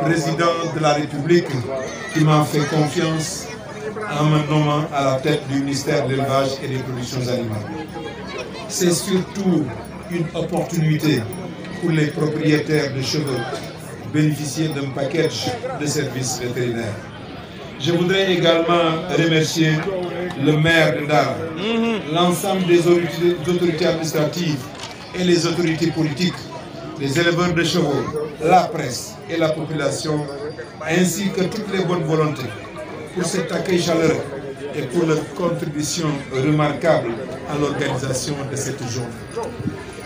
président de la République qui m'a fait confiance en me nommant à la tête du ministère de l'élevage et des productions animales. C'est surtout une opportunité pour les propriétaires de chevaux bénéficier d'un package de services vétérinaires. Je voudrais également remercier le maire de Ndar, l'ensemble des autorités administratives et les autorités politiques, les éleveurs de chevaux, la presse et la population, ainsi que toutes les bonnes volontés pour cet accueil chaleureux et pour leur contribution remarquable à l'organisation de cette journée.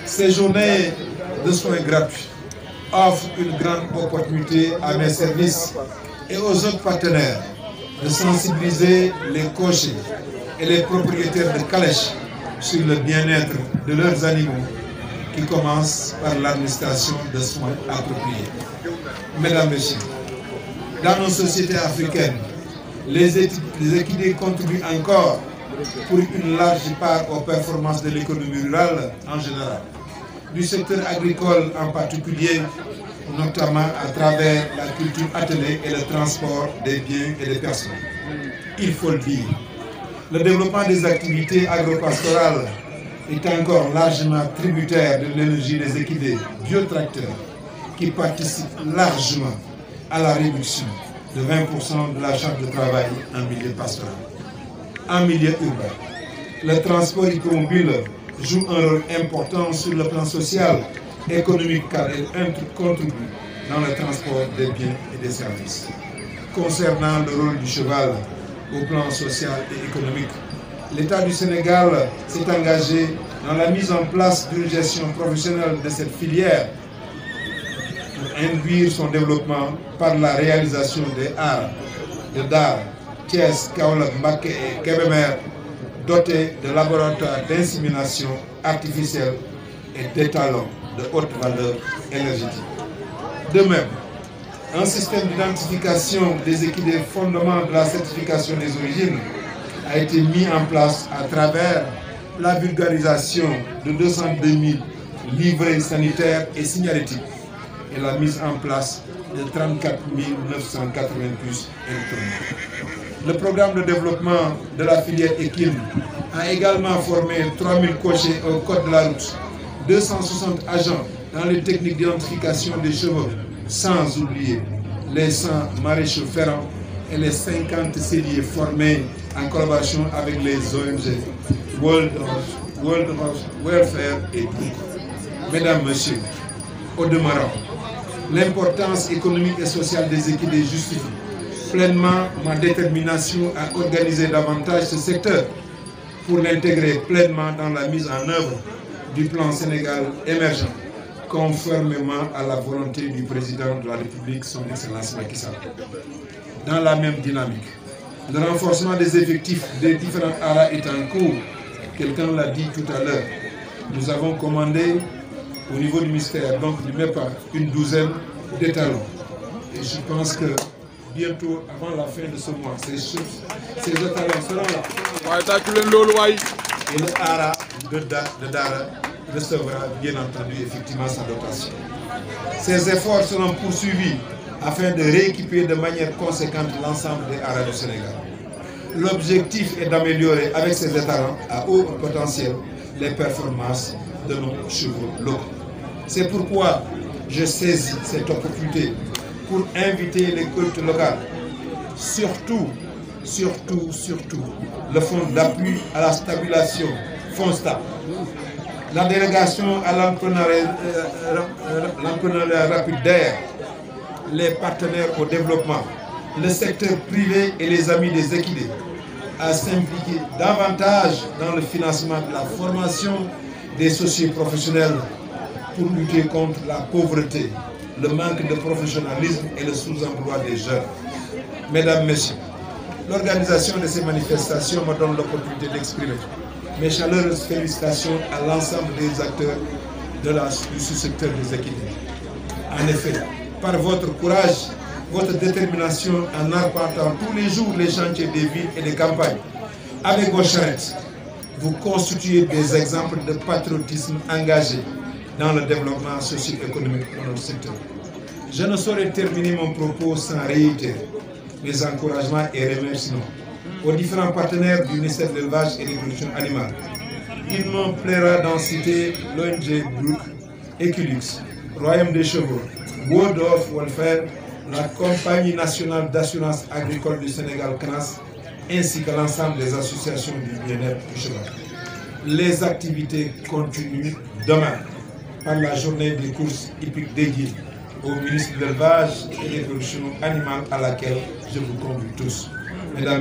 Ces journées de soins gratuits offrent une grande opportunité à mes services et aux autres partenaires de sensibiliser les cochers et les propriétaires de calèches sur le bien-être de leurs animaux, qui commence par l'administration de soins appropriés. Mesdames, Messieurs, dans nos sociétés africaines, les équidés contribuent encore pour une large part aux performances de l'économie rurale en général, du secteur agricole en particulier, notamment à travers la culture attelée et le transport des biens et des personnes. Il faut le dire, le développement des activités agropastorales est encore largement tributaire de l'énergie des équidés biotracteurs qui participent largement à la réduction de 20% de la charge de travail en milieu pastoral. En milieu urbain, le transport hippomobile joue un rôle important sur le plan social, économique, car il contribue dans le transport des biens et des services. Concernant le rôle du cheval au plan social et économique, l'État du Sénégal s'est engagé dans la mise en place d'une gestion professionnelle de cette filière pour induire son développement par la réalisation des haras de Dar, Thiès, Kaolack, Mbacké et Kébémer, dotés de laboratoires d'insémination artificielle et d'étalons de haute valeur énergétique. De même, un système d'identification des équidés fondement de la certification des origines a été mis en place à travers la vulgarisation de 202 000 livrets sanitaires et signalétiques et la mise en place de 34 980 puces électroniques. Le programme de développement de la filière équine a également formé 3 000 cochers au code de la route, 260 agents dans les techniques d'identification des chevaux, sans oublier les 100 maréchaux ferrants et les 50 celliers formés en collaboration avec les ONG World Horse Welfare et d'autres. Mesdames, Messieurs, au demeurant, l'importance économique et sociale des équidés justifie pleinement ma détermination à organiser davantage ce secteur pour l'intégrer pleinement dans la mise en œuvre du plan Sénégal émergent, conformément à la volonté du président de la République, son Excellence Macky Sall. Dans la même dynamique, le renforcement des effectifs des différents haras est en cours. Quelqu'un l'a dit tout à l'heure. Nous avons commandé au niveau du ministère, donc du MEPA, une douzaine d'étalons. Et je pense que bientôt, avant la fin de ce mois, ces étalons seront là. Et le hara de Dara recevra bien entendu effectivement sa dotation. Ces efforts seront poursuivis afin de rééquiper de manière conséquente l'ensemble des haras du Sénégal. L'objectif est d'améliorer avec ces étalons à haut potentiel les performances de nos chevaux locaux. C'est pourquoi je saisis cette opportunité pour inviter les cultes locales, surtout le fonds d'appui à la stabilisation, FONSTA, la délégation à l'entrepreneuriat rapide d'air, les partenaires au développement, le secteur privé et les amis des équidés à s'impliquer davantage dans le financement de la formation des socio-professionnels pour lutter contre la pauvreté, le manque de professionnalisme et le sous-emploi des jeunes. Mesdames, Messieurs, l'organisation de ces manifestations me donne l'opportunité d'exprimer mes chaleureuses félicitations à l'ensemble des acteurs du sous-secteur des équidés. En effet, par votre courage, votre détermination en arpentant tous les jours les chantiers des villes et des campagnes, avec vos charrettes, vous constituez des exemples de patriotisme engagé dans le développement socio-économique de notre secteur. Je ne saurais terminer mon propos sans réitérer mes encouragements et remerciements aux différents partenaires du ministère de l'Élevage et des Productions Animales. Il me plaira d'en citer l'ONG Brook, Equilux, Royaume des Chevaux, World of Welfare, la Compagnie nationale d'assurance agricole du Sénégal, CNAS, ainsi que l'ensemble des associations du bien-être du cheval. Les activités continuent demain par la journée des courses hippiques dédiées au ministre de l'Élevage et des Productions Animales à laquelle je vous convie tous. Mesdames,